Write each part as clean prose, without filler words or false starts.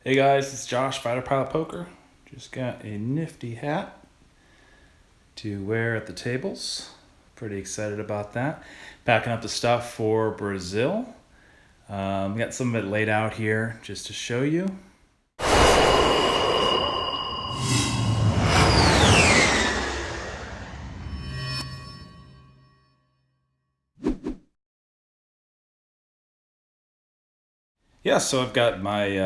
Hey guys, it's Josh, Fighter Pilot Poker. Just got a nifty hat to wear at the tables. Pretty excited about that. Packing up the stuff for Brazil. Got some of it laid out here just to show you. Yeah, so I've got my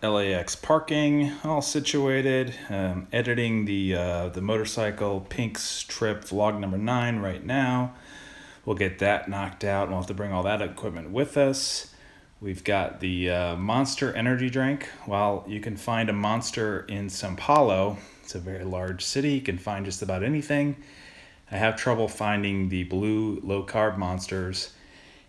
LAX parking all situated. Editing the motorcycle Pink's trip vlog number 9 right now. We'll get that knocked out, and we'll have to bring all that equipment with us. We've got the Monster energy drink. While you can find a Monster in São Paulo, it's a very large city, you can find just about anything. I have trouble finding the blue low-carb Monsters,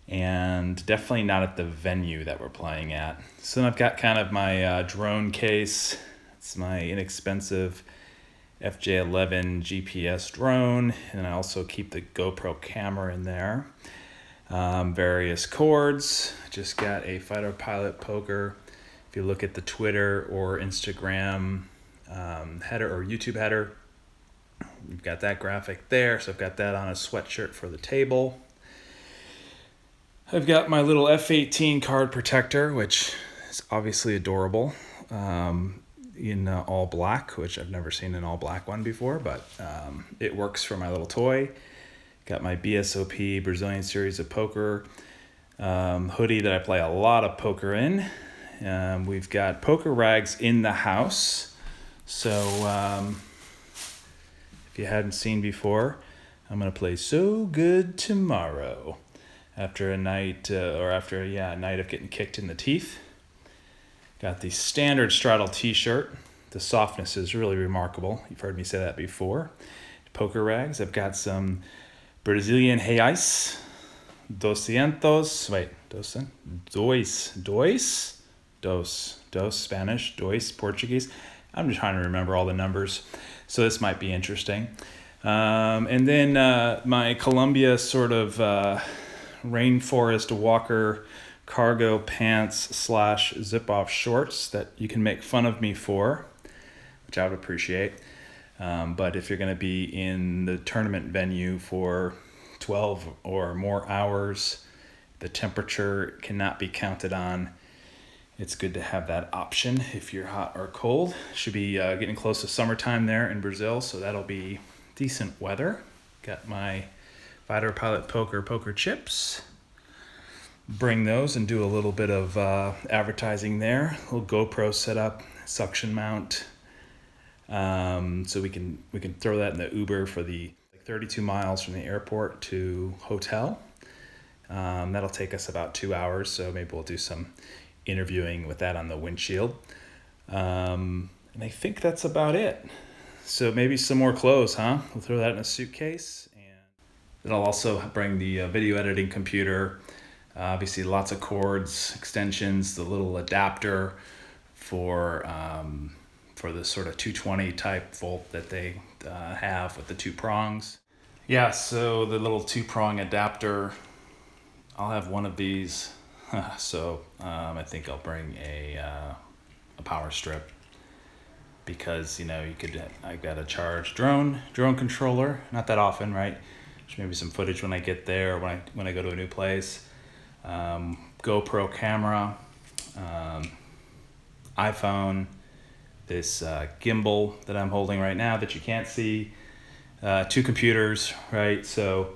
and definitely not at the venue that we're playing at. So then I've got kind of my drone case. It's my inexpensive FJ11 GPS drone, and I also keep the GoPro camera in there. Various cords. Just got a Fighter Pilot Poker. If you look at the Twitter or Instagram header or YouTube header, you've got that graphic there. So I've got that on a sweatshirt for the table. I've got my little F-18 card protector, which is obviously adorable, in all black, which I've never seen an all black one before, but it works for my little toy. Got my BSOP Brazilian Series of Poker hoodie that I play a lot of poker in. We've got poker rags in the house. So if you hadn't seen before, I'm going to play So Good Tomorrow. After a night, a night of getting kicked in the teeth. Got the standard straddle t-shirt. The softness is really remarkable. You've heard me say that before. Poker rags. I've got some Brazilian reais. 200. Dos Spanish. Dois Portuguese. I'm just trying to remember all the numbers. So this might be interesting. And then my Columbia sort of rainforest walker cargo pants / zip-off shorts that you can make fun of me for, which I would appreciate. But if you're going to be in the tournament venue for 12 or more hours, the temperature cannot be counted on. It's good to have that option if you're hot or cold. Should be getting close to summertime there in Brazil, so that'll be decent weather. Got my Fighter Pilot poker chips. Bring those and do a little bit of advertising there. A little GoPro setup, suction mount. So we can throw that in the Uber for the 32 miles from the airport to hotel. That'll take us about 2 hours, so maybe we'll do some interviewing with that on the windshield. And I think that's about it. So maybe some more clothes, huh? We'll throw that in a suitcase. Then I'll also bring the video editing computer. Obviously lots of cords, extensions, the little adapter for the sort of 220 type volt that they have with the 2 prongs. Yeah, so the little 2-prong adapter, I'll have one of these. So I think I'll bring a power strip because, I got a charged drone controller, not that often, right? Maybe some footage when I get there, or when I go to a new place. GoPro camera, iPhone, this gimbal that I'm holding right now that you can't see, 2 computers, right? So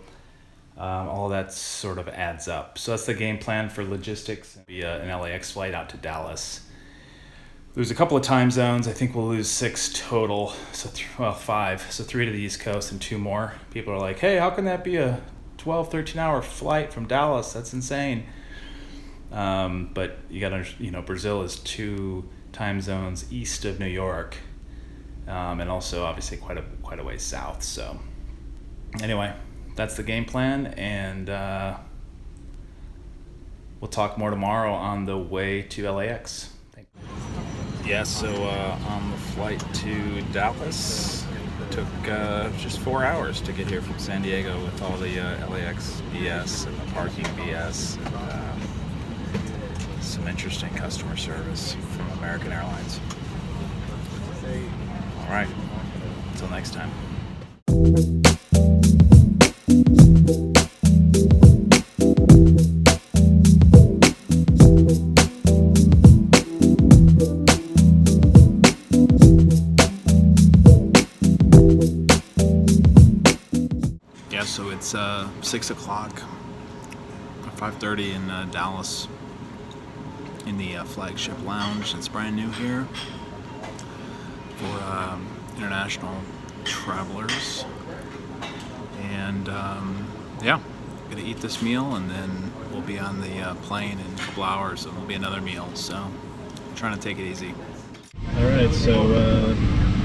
all that sort of adds up. So that's the game plan for logistics. Be an LAX flight out to Dallas. Lose a couple of time zones. I think we'll lose 6 total. So 5. So 3 to the East Coast and 2 more. People are like, hey, how can that be a 12, 13-hour flight from Dallas? That's insane. But you got to, Brazil is 2 time zones east of New York, and also obviously quite a ways south. So anyway, that's the game plan, and we'll talk more tomorrow on the way to LAX. Yeah, so on the flight to Dallas, it took just 4 hours to get here from San Diego with all the LAX BS and the parking BS. some interesting customer service from American Airlines. All right, until next time. Yeah, so it's 6 o'clock, 5:30 in Dallas, in the flagship lounge. It's brand new here for international travelers. And yeah, gonna eat this meal, and then we'll be on the plane in a couple hours, and there'll be another meal. So I'm trying to take it easy. All right, so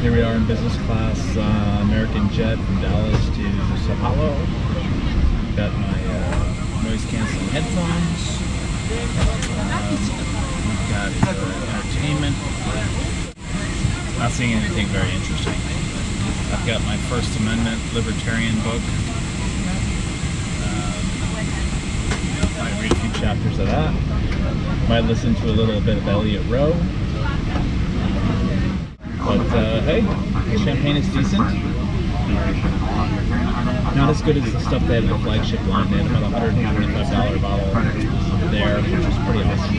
here we are in business class, American jet from Dallas to Sao Paulo. Got my noise canceling headphones. We've got entertainment. Not seeing anything very interesting. I've got my First Amendment libertarian book. Might read a few chapters of that. Might listen to a little bit of Elliot Rowe. But hey, the champagne is decent. Not as good as the stuff they had in the flagship line. They had about $125 bottle there, which is pretty awesome.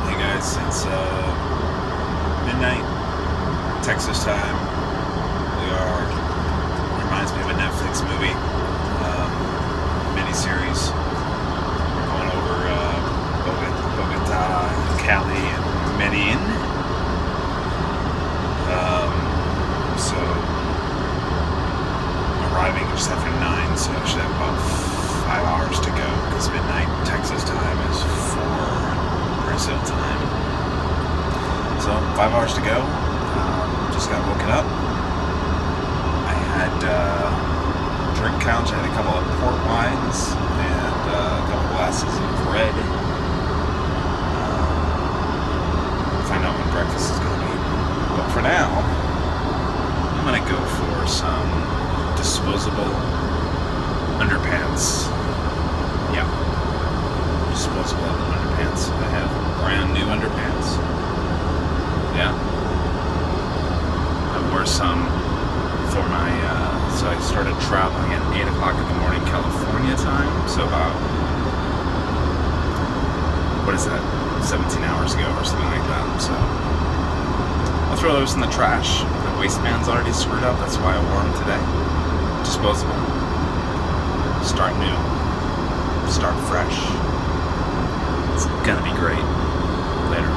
Hey guys, it's midnight, Texas time. Reminds me of a Netflix movie, miniseries. We're going over Bogota, Cali, and Medellin. So arriving just after 9, so I should have about 5 hours to go, because midnight Texas time is 4 Brazil time. So 5 hours to go. Just got woken up. I had drink counts. I had a couple of port wines and a couple glasses of red. Find out when breakfast is going to be. But for now, I'm going to go for some disposable underpants. Yeah, disposable underpants. I have brand new underpants. Yeah. I wore some for my, so I started traveling at 8 o'clock in the morning California time. So about, what is that, 17 hours ago or something like that. So I'll throw those in the trash. The waistband's already screwed up, that's why I wore them today. Disposable. Start new. Start fresh. It's gonna be great. Later.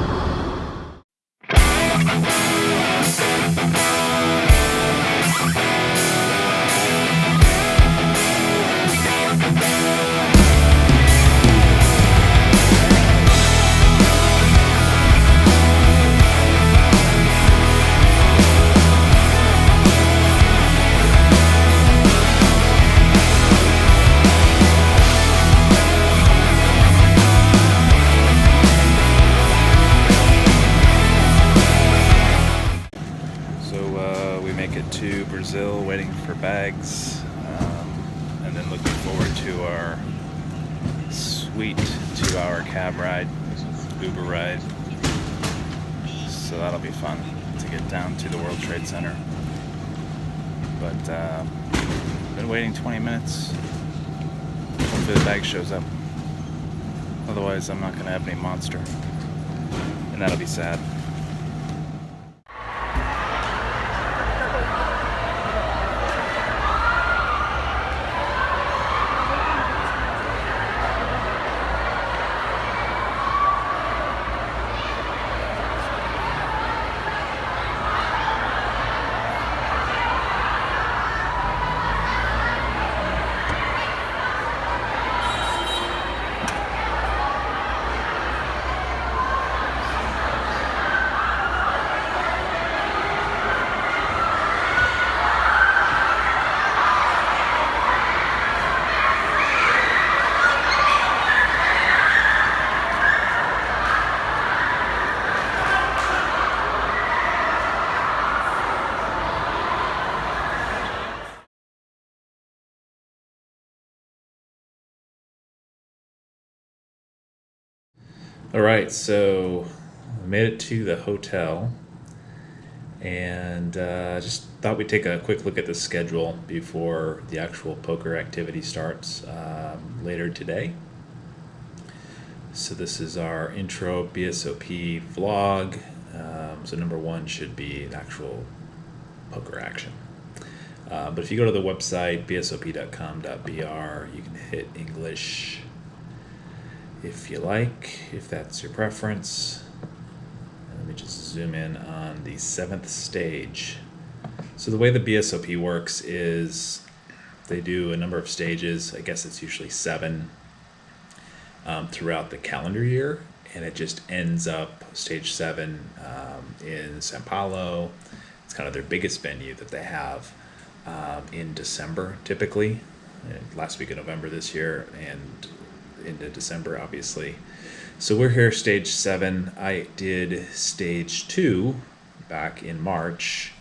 To Brazil, waiting for bags, and then looking forward to our sweet 2-hour cab ride, Uber ride. So that'll be fun to get down to the World Trade Center. But been waiting 20 minutes. Hopefully the bag shows up. Otherwise, I'm not going to have any Monster, and that'll be sad. All right, so I made it to the hotel and just thought we'd take a quick look at the schedule before the actual poker activity starts later today. So this is our intro BSOP vlog. So number one should be an actual poker action. But if you go to the website, bsop.com.br, you can hit English if you like, if that's your preference. Let me just zoom in on the 7th stage. So the way the BSOP works is they do a number of stages. I guess it's usually 7 throughout the calendar year, and it just ends up stage 7 in Sao Paulo. It's kind of their biggest venue that they have in December, typically. Last week of November this year and into December, obviously. So we're here, stage 7. I did stage 2 back in March,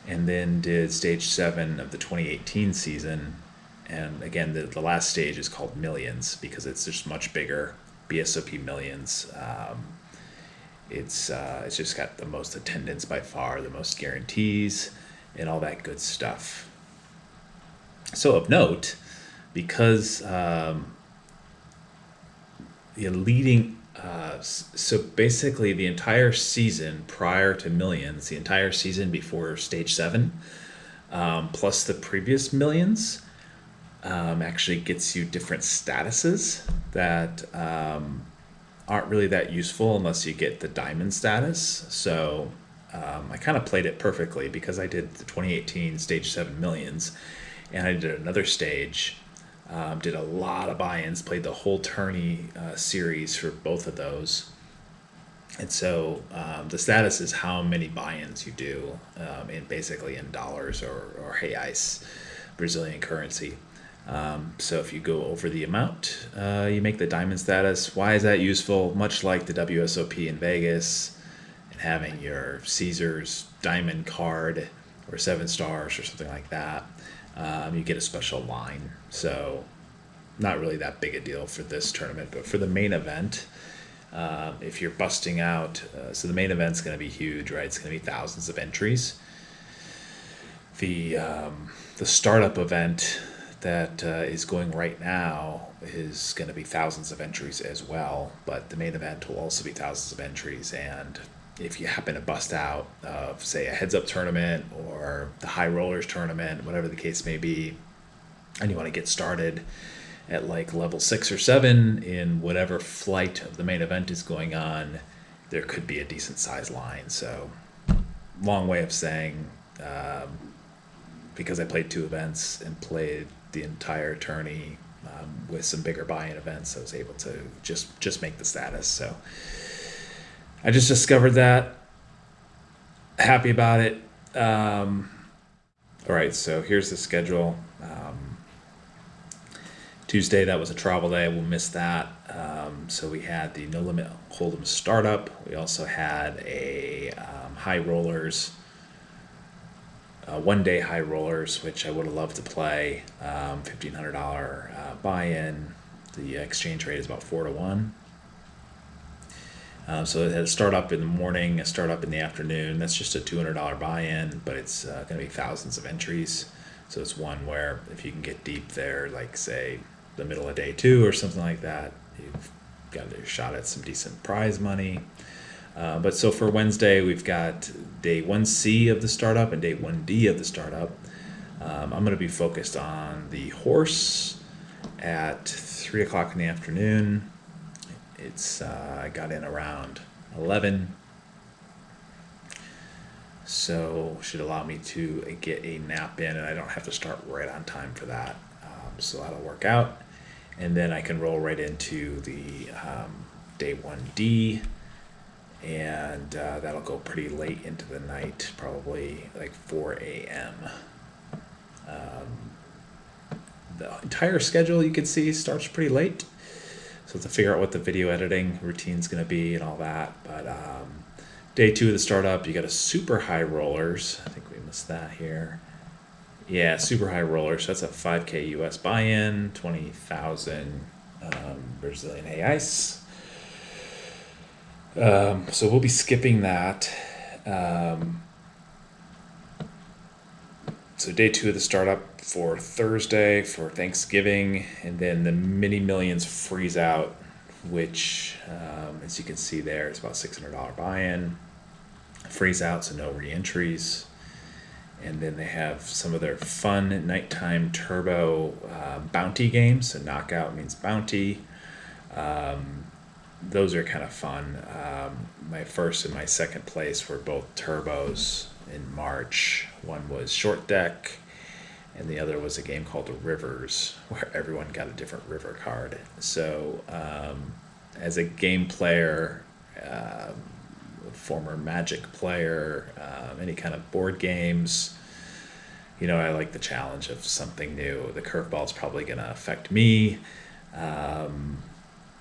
and then did stage 7 of the 2018 season. And again, the last stage is called Millions because it's just much bigger. BSOP Millions. It's just got the most attendance by far, the most guarantees, and all that good stuff. So of note, because so basically the entire season prior to Millions, the entire season before stage 7, plus the previous Millions, actually gets you different statuses that aren't really that useful unless you get the diamond status. So I kind of played it perfectly because I did the 2018 stage 7 Millions, and I did another stage. Did a lot of buy-ins, played the whole tourney series for both of those. And so the status is how many buy-ins you do basically in dollars or reais, Brazilian currency. So if you go over the amount, you make the diamond status. Why is that useful? Much like the WSOP in Vegas and having your Caesars diamond card or 7 stars or something like that. You get a special line. So not really that big a deal for this tournament, but for the main event, if you're busting out, so the main event's going to be huge, right? It's going to be thousands of entries. The startup event that is going right now is going to be thousands of entries as well, but the main event will also be thousands of entries. And if you happen to bust out of, say, a heads-up tournament or the high rollers tournament, whatever the case may be, and you want to get started at like level 6 or 7 in whatever flight of the main event is going on, there could be a decent size line. So long way of saying, because I played 2 events and played the entire tourney with some bigger buy-in events, I was able to just make the status. So I just discovered that. Happy about it. All right, so here's the schedule. Tuesday, that was a travel day. We'll miss that. So we had the No Limit Hold'em startup. We also had a high rollers, 1-day high rollers, which I would have loved to play. $1,500 buy-in. The exchange rate is about 4-1. So it had a startup in the morning, a startup in the afternoon. That's just a $200 buy-in, but it's going to be thousands of entries. So it's one where if you can get deep there, like say the middle of day 2 or something like that, you've got a shot at some decent prize money. But so for Wednesday, we've got day 1C of the startup and day 1D of the startup. I'm going to be focused on the horse at 3 o'clock in the afternoon. It's I got in around 11, so should allow me to get a nap in, and I don't have to start right on time for that. So that'll work out, and then I can roll right into the day 1D, and that'll go pretty late into the night, probably like 4 a.m. The entire schedule, you can see, starts pretty late. So to figure out what the video editing routine is going to be and all that. But day 2 of the startup, you got a super high rollers. I think we missed that here. Yeah, super high rollers. So that's a 5K US buy-in, 20,000 Brazilian reais. So we'll be skipping that. So day 2 of the startup for Thursday for Thanksgiving, and then the mini millions freeze out, which, as you can see there, is about $600 buy-in. Freeze out, so no re-entries. And then they have some of their fun nighttime turbo bounty games. So knockout means bounty. Those are kind of fun. My first and my second place were both turbos in March. One was Short Deck, and the other was a game called Rivers, where everyone got a different river card. So as a game player, former Magic player, any kind of board games, I like the challenge of something new. The curveball is probably going to affect me,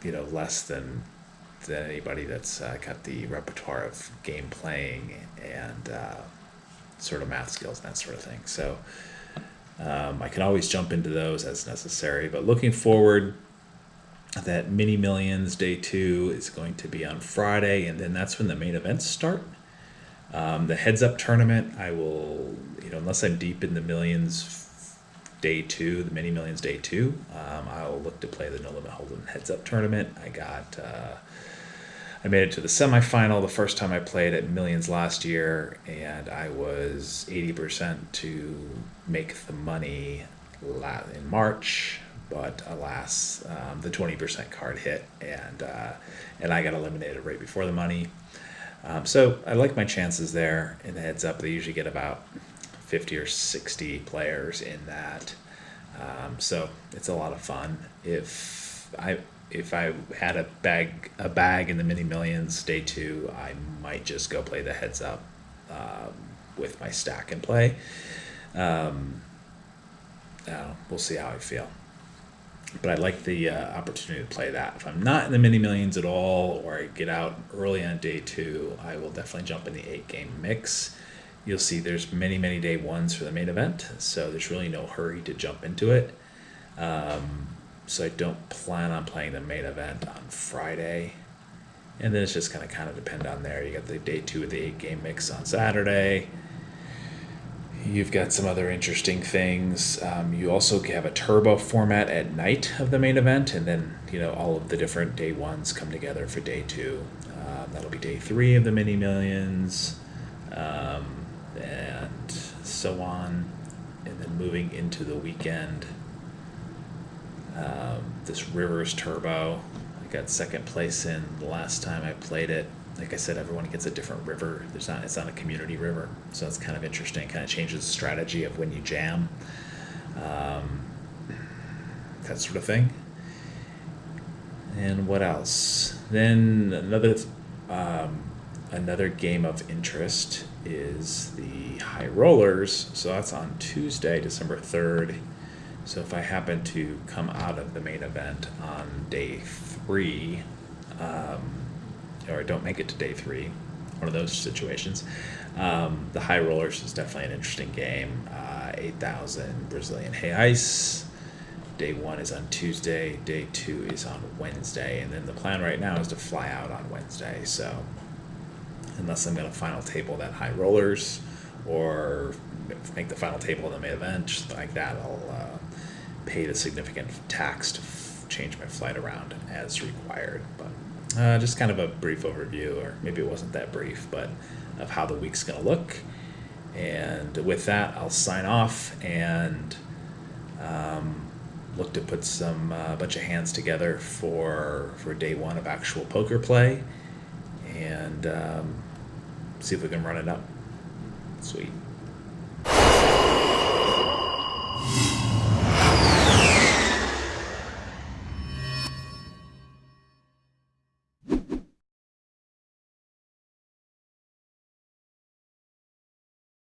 less than anybody that's got the repertoire of game playing and sort of math skills and that sort of thing. So I can always jump into those as necessary. But looking forward, that Mini Millions Day 2 is going to be on Friday, and then that's when the main events start. The Heads Up tournament, I will, unless I'm deep in the Millions Day 2, the Mini Millions Day 2, I'll look to play the No Limit Hold'em Heads Up tournament. I made it to the semifinal the first time I played at Millions last year, and I was 80% to make the money in March, but alas, the 20% card hit, and I got eliminated right before the money. So I like my chances there in the Heads Up. They usually get about 50 or 60 players in that. So it's a lot of fun. If I had a bag in the Mini Millions Day 2, I might just go play the Heads Up with my stack and play. We'll see how I feel. But I like the opportunity to play that. If I'm not in the Mini Millions at all, or I get out early on Day 2, I will definitely jump in the 8-game mix. You'll see there's many, many Day 1s for the main event, so there's really no hurry to jump into it. So I don't plan on playing the main event on Friday. And then it's just going to kind of depend on there. You got the Day 2 of the 8-game mix on Saturday. You've got some other interesting things. You also have a turbo format at night of the main event, and then all of the different Day 1s come together for Day 2. That'll be Day 3 of the Mini Millions, and so on. And then moving into the weekend, this Rivers Turbo, I got second place in the last time I played it. Like I said, everyone gets a different river. It's not a community river, so it's kind of interesting. Kind of changes the strategy of when you jam, that sort of thing. And what else? Then another game of interest is the High Rollers. So that's on Tuesday, December 3rd. So if I happen to come out of the main event on Day 3, or don't make it to Day 3, one of those situations, the High Rollers is definitely an interesting game. 8,000 Brazilian reais. Day 1 is on Tuesday, Day 2 is on Wednesday, and then the plan right now is to fly out on Wednesday. So unless I'm going to final table that High Rollers or make the final table in the main event, just like that, I'll pay the significant tax to change my flight around as required. But just kind of a brief overview, or maybe it wasn't that brief, but of how the week's going to look. And with that, I'll sign off and look to put some bunch of hands together for Day 1 of actual poker play, and see if we can run it up. Sweet.